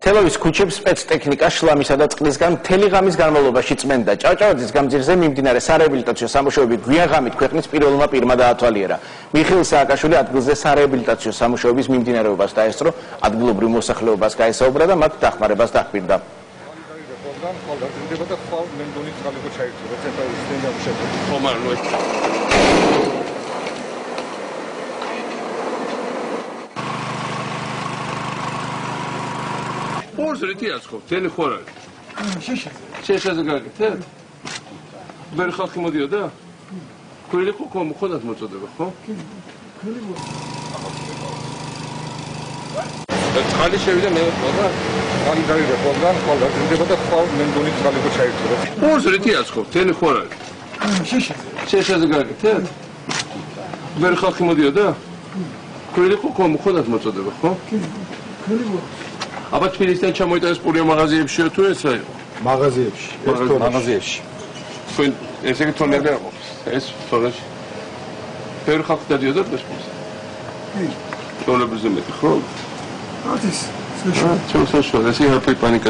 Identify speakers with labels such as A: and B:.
A: თელავის ქუჩებს სპეცტექნიკა შლამისა და წყლისგან მთელი ღამის განმავლობაში წმენდა. ჭავჭავაძის გამზირზე მიმდინარე სარეაბილიტაციო სამუშაოები გვიან ღამით ქვეყნის პირველმა პირმა დაათვალიერა. მიხეილ სააკაშვილი ადგილზე სარეაბილიტაციო სამუშაოების მიმდინარეობას დაესწრო, ადგილობრივ მოსახლეობას გაესაუბრა და მათ დახმარებას დაჰქვირდა.
B: ორს რითი აცხობ? თელი ხო არის? შეშაზე გაკეთეთ? ვერ ხალხი მოდიოდა? ქვილი ხო მოხდათ მოწოდება, ხო? წყალი შევიდა მე ყველა. წყალი გავიდა ყველგან, ყველა ძლდება და ხვალ მენდონი წყალი ხო ჩაირთვება. ორს რითი აცხობ? თელი ხო არის? შეშაზე გაკეთეთ? ვერ ხალხი მოდიოდა? ქვილი ხო მოხდათ მოწოდება, ხო? აბა თბილისიდან ჩამოიტანეს პურია მაღაზიებშიო თუ ესა იყო?
C: მაღაზიებში.
B: მაღაზიებში. თქვენ ესე იგი თონები არ ყოფს? ეს თორეში. ვერ ხალხი დადიოდა პესპულს? კი. თორებზე მეტი ხო?
C: არის.
B: ჩოსაშო, ესე იგი პანიკა